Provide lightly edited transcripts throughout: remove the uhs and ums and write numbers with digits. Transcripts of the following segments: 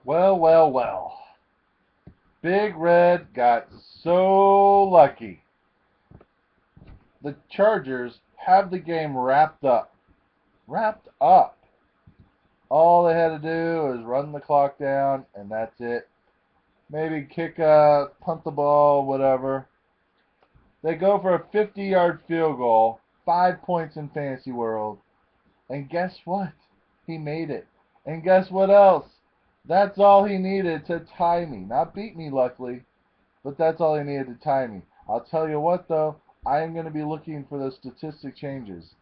Well, well, well. Big Red got so lucky. The Chargers have the game wrapped up. Wrapped up. All they had to do was run the clock down, and that's it. Maybe kick punt the ball, whatever. They go for a 50-yard field goal, 5 points in Fantasy World, and guess what? He made it. And guess what else? That's all he needed to tie me. Not beat me, luckily, but that's all he needed to tie me. I'll tell you what, though, I am going to be looking for those statistic changes.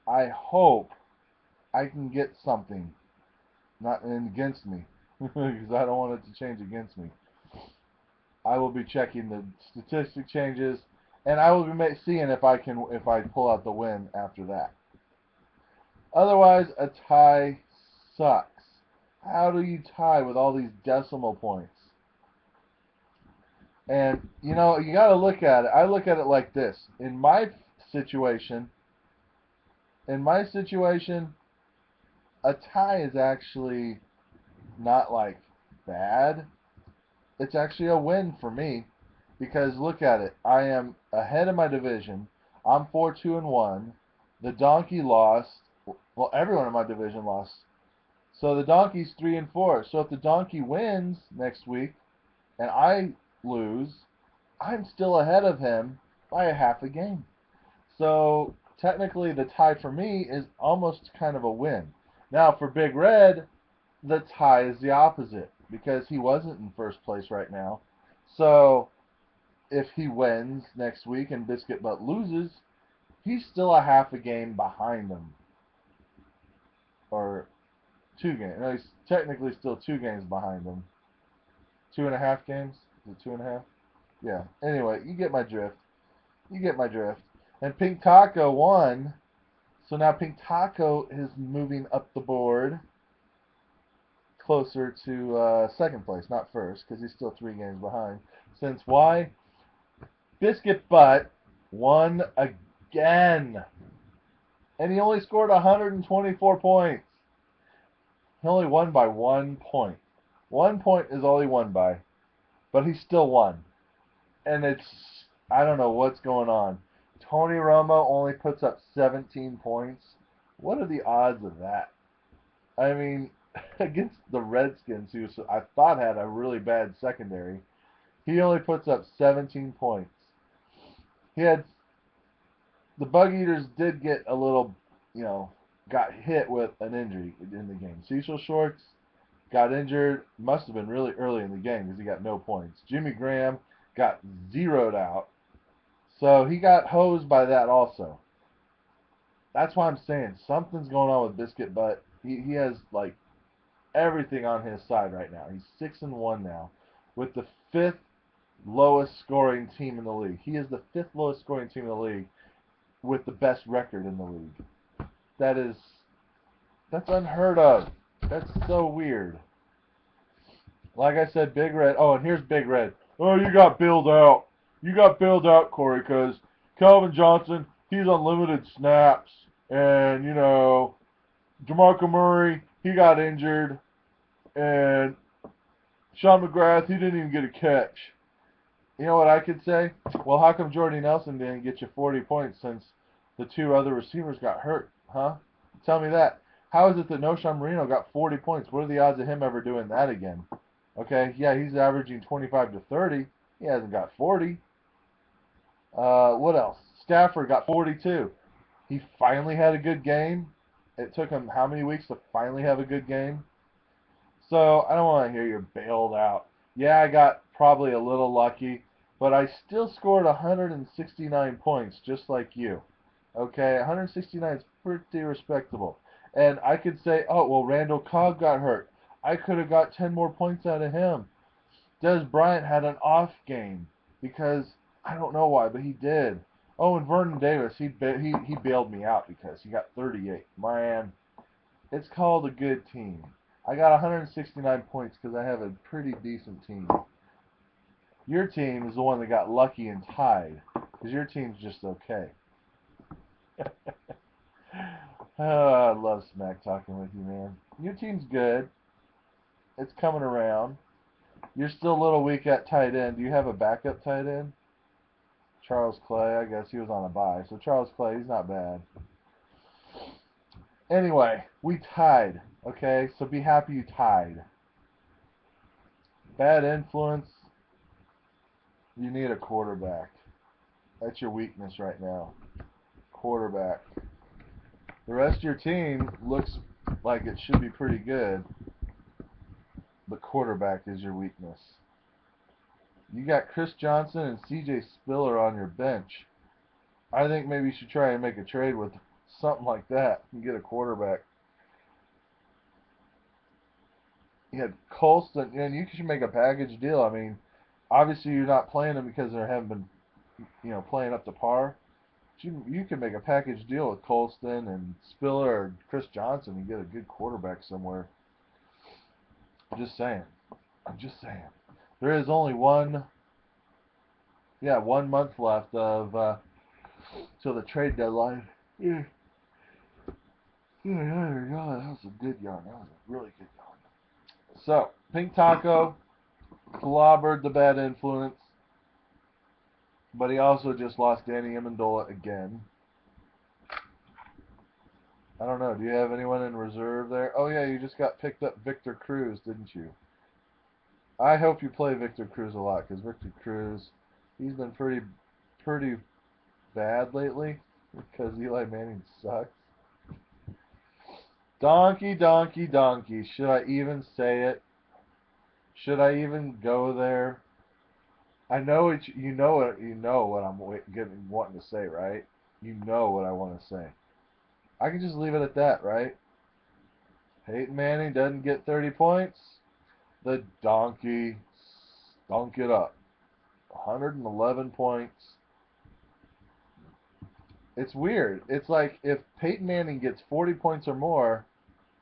I hope I can get something not against me, because I don't want it to change against me. I will be checking the statistic changes, and I will be seeing if I pull out the win after that. Otherwise, a tie sucks. How do you tie with all these decimal points? And you got to look at it. I look at it like this. Situation, in my situation, a tie is actually not like bad. It's actually a win for me because look at it. I am ahead of my division. I'm 4-2-1. The donkey lost. Well, everyone in my division lost. So the donkey's 3-4. So if the donkey wins next week and I lose, I'm still ahead of him by a half a game. So technically the tie for me is almost kind of a win. Now for Big Red, the tie is the opposite because he wasn't in first place right now. So if he wins next week and Biscuit Butt loses, he's still a half a game behind him. Or 2 games. No, he's technically still 2 games behind him. 2.5 games? Is it 2.5? Yeah. Anyway, you get my drift. You get my drift. And Pink Taco won. So now Pink Taco is moving up the board closer to second place, not first, because he's still 3 games behind. Since why? Biscuit Butt won again. And he only scored 124 points. He only won by 1 point. 1 point is all he won by. But he still won. And I don't know what's going on. Tony Romo only puts up 17 points. What are the odds of that? I mean, against the Redskins, who I thought had a really bad secondary, he only puts up 17 points. The Bug Eaters did get a little, got hit with an injury in the game. Cecil Shorts got injured, must have been really early in the game because he got no points. Jimmy Graham got zeroed out, so he got hosed by that also. That's why I'm saying something's going on with Biscuit Butt. He has like everything on his side right now. He's 6-1 now, with the fifth lowest scoring team in the league. He is the fifth lowest scoring team in the league with the best record in the league. That's unheard of. That's so weird. Like I said, Big Red. Oh, and here's Big Red. Oh, you got bailed out. You got bailed out, Corey, because Calvin Johnson, he's on limited snaps. And, DeMarco Murray, he got injured. And Sean McGrath, he didn't even get a catch. You know what I could say? Well, how come Jordy Nelson didn't get you 40 points since the 2 other receivers got hurt? Huh? Tell me that. How is it that Noshawn Marino got 40 points? What are the odds of him ever doing that again? Okay, yeah, he's averaging 25 to 30. He hasn't got 40. What else? Stafford got 42. He finally had a good game. It took him how many weeks to finally have a good game? So I don't want to hear you're bailed out. Yeah, I got probably a little lucky, but I still scored 169 points just like you. Okay, 169 is pretty respectable. And I could say, oh, well, Randall Cobb got hurt. I could have got 10 more points out of him. Des Bryant had an off game because I don't know why, but he did. Oh, and Vernon Davis, he bailed me out because he got 38. Man, it's called a good team. I got 169 points because I have a pretty decent team. Your team is the one that got lucky and tied because your team's just okay. Oh, I love smack talking with you, man. Your team's good. It's coming around. You're still a little weak at tight end. Do you have a backup tight end? Charles Clay, I guess he was on a bye. So Charles Clay, he's not bad. Anyway, we tied. Okay, so be happy you tied. Bad influence. You need a quarterback. That's your weakness right now. Quarterback. The rest of your team looks like it should be pretty good, but quarterback is your weakness. You got Chris Johnson and CJ Spiller on your bench. I think maybe you should try and make a trade with something like that and get a quarterback. You had Colston, and you should make a package deal. I mean, obviously you're not playing them because they haven't been, playing up to par. You can make a package deal with Colston and Spiller or Chris Johnson and get a good quarterback somewhere. I'm just saying. There is only one month left of till the trade deadline. Yeah. That was a good yarn. That was a really good yarn. So, Pink Taco clobbered the bad influence, but he also just lost Danny Amendola again. I don't know. Do you have anyone in reserve there? Oh, yeah, you just got picked up Victor Cruz, didn't you? I hope you play Victor Cruz a lot, because Victor Cruz, he's been pretty bad lately, because Eli Manning sucks. Donkey. Should I even say it? Should I even go there? I know it. You know what I'm wanting to say, right? You know what I want to say. I can just leave it at that, right? Peyton Manning doesn't get 30 points. The donkey stunk it up. 111 points. It's weird. It's like if Peyton Manning gets 40 points or more,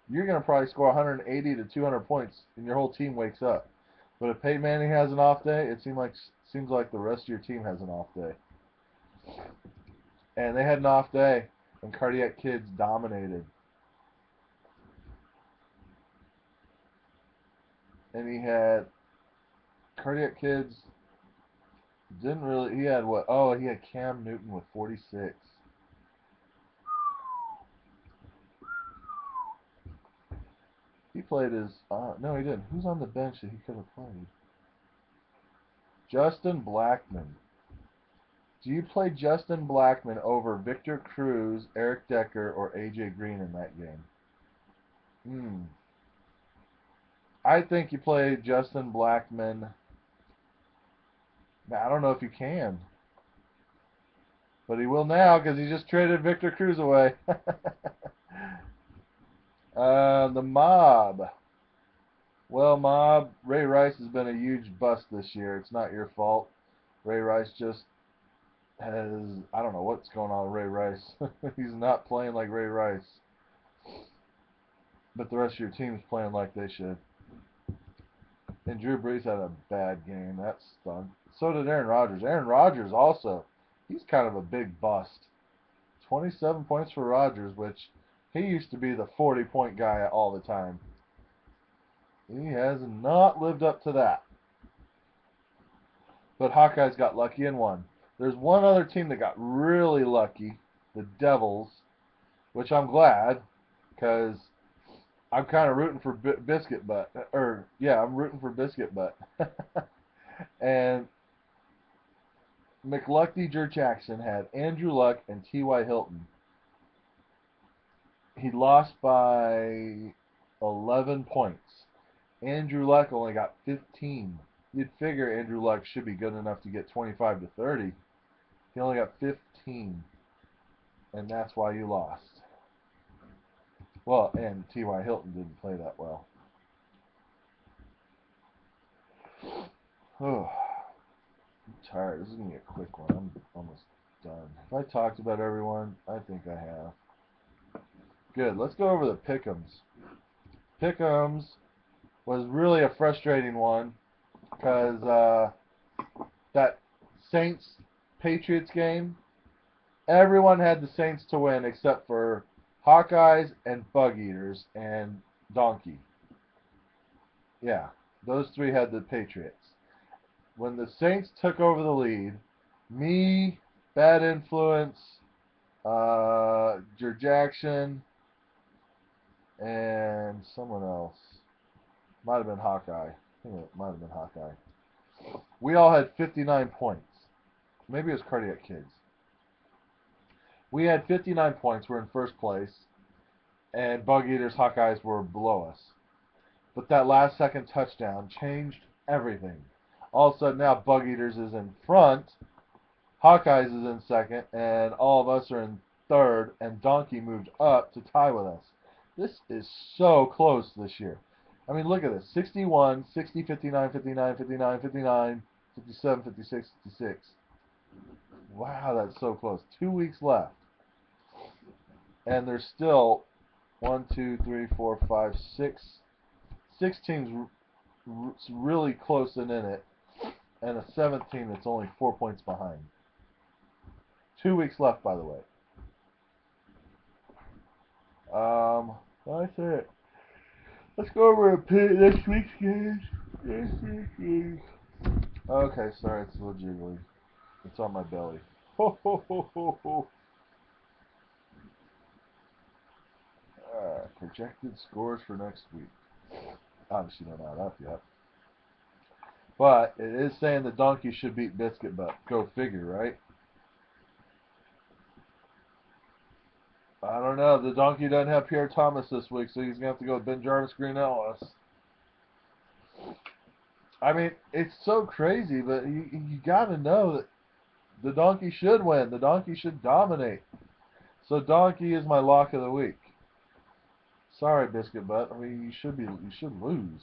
you're going to probably score 180 to 200 points, and your whole team wakes up. But if Peyton Manning has an off day, it seems like the rest of your team has an off day. And they had an off day, and Cardiac Kids dominated. And he had Cardiac Kids didn't really. He had what? Oh, he had Cam Newton with 46. He played his. No, he didn't. Who's on the bench that he could have played? Justin Blackman. Do you play Justin Blackman over Victor Cruz, Eric Decker, or AJ Green in that game? I think you play Justin Blackman. Now, I don't know if you can. But he will now because he just traded Victor Cruz away. The Mob. Well, Mob, Ray Rice has been a huge bust this year. It's not your fault. Ray Rice just has, I don't know what's going on with Ray Rice. He's not playing like Ray Rice. But the rest of your team's playing like they should. And Drew Brees had a bad game. That stunk. So did Aaron Rodgers. Aaron Rodgers also, he's kind of a big bust. 27 points for Rodgers, which he used to be the 40-point guy all the time. He has not lived up to that. But Hawkeyes got lucky and won. There's one other team that got really lucky, the Devils, which I'm glad, because I'm kind of rooting for Biscuit Butt. I'm rooting for Biscuit Butt. And McLucky Jackson had Andrew Luck and T.Y. Hilton. He lost by 11 points. Andrew Luck only got 15. You'd figure Andrew Luck should be good enough to get 25 to 30. He only got 15. And that's why you lost. Well, and T.Y. Hilton didn't play that well. Oh, I'm tired. This is going to be a quick one. I'm almost done. If I talked about everyone, I think I have. Good. Let's go over the Pick'ems. Pick'ems was really a frustrating one because that Saints-Patriots game, everyone had the Saints to win except for Hawkeyes and Bug Eaters and Donkey. Yeah, those three had the Patriots. When the Saints took over the lead, me, Bad Influence, Jer Jackson, and someone else. Might have been Hawkeye. I think it might have been Hawkeye. We all had 59 points. Maybe it was Cardiac Kids. We had 59 points. We're in first place. And Bug Eaters, Hawkeyes were below us. But that last second touchdown changed everything. All of a sudden now Bug Eaters is in front, Hawkeyes is in second, and all of us are in third, and Donkey moved up to tie with us. This is so close this year. I mean, look at this. 61, 60, 59, 59, 59, 59, 57, 56, 56. Wow, that's so close. 2 weeks left. And there's still 1, 2, 3, 4, 5, 6. 6 teams really close and in it. And a 7th team that's only 4 points behind. 2 weeks left, by the way. I say it. Let's go over next week's games. Okay, sorry, it's a little jiggly. It's on my belly. Ho, ho, ho, ho, ho. Projected scores for next week. Obviously, don't have that yet. But it is saying the Donkey should beat Biscuit Butt. Go figure, right? I don't know. The Donkey doesn't have Pierre Thomas this week, so he's going to have to go with Ben Jarvis, Green Ellis. I mean, it's so crazy, but you got to know that the Donkey should win. The Donkey should dominate. So Donkey is my lock of the week. Sorry, Biscuit Butt. I mean, you should lose.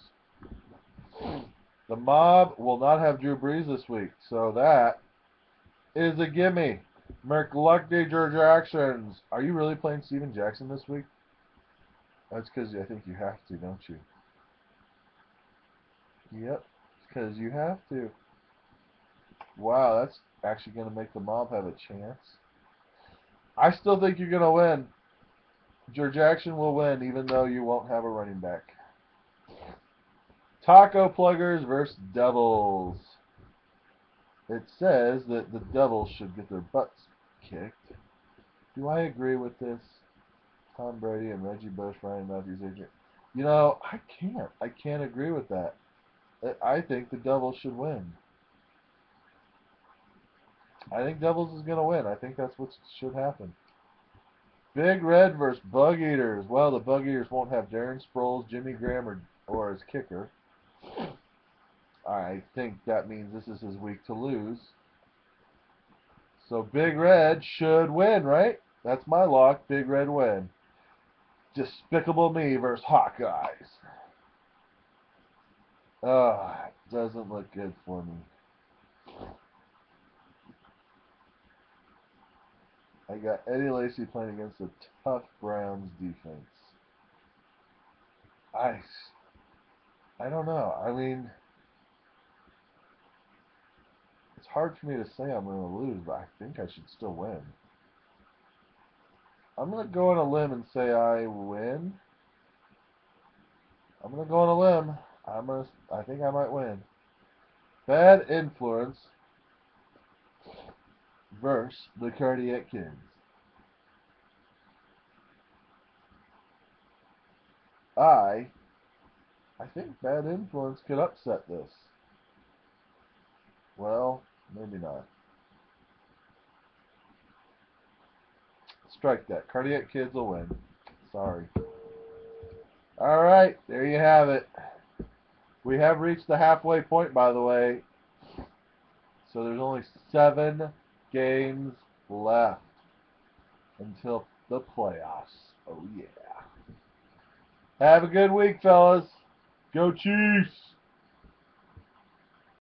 The Mob will not have Drew Brees this week, so that is a gimme. McLucky George Jacksons. Are you really playing Steven Jackson this week? That's because I think you have to, don't you? Yep, because you have to. Wow, that's actually going to make the Mob have a chance. I still think you're going to win. George Jackson will win, even though you won't have a running back. Taco Pluggers versus Devils. It says that the Devils should get their butts kicked. Do I agree with this? Tom Brady and Reggie Bush, Ryan Matthews, Adrian. You know, I can't. I can't agree with that. I think the Devils should win. I think Devils is going to win. I think that's what should happen. Big Red versus Bug Eaters. Well, the Bug Eaters won't have Darren Sproles, Jimmy Graham, or his kicker. I think that means this is his week to lose. So Big Red should win, right? That's my lock. Big Red win. Despicable Me versus Hawkeyes. It doesn't look good for me. I got Eddie Lacy playing against a tough Browns defense. I don't know. I mean, it's hard for me to say I'm going to lose, but I think I should still win. I'm going to go on a limb and say I win. I'm going to go on a limb. I think I might win. Bad Influence versus the Cardiac Kids. I think Bad Influence could upset this. Well, maybe not. Strike that. Cardiac Kids will win. Sorry. Alright, there you have it. We have reached the halfway point, by the way. So there's only 7 games left until the playoffs. Oh, yeah. Have a good week, fellas. Go Chiefs!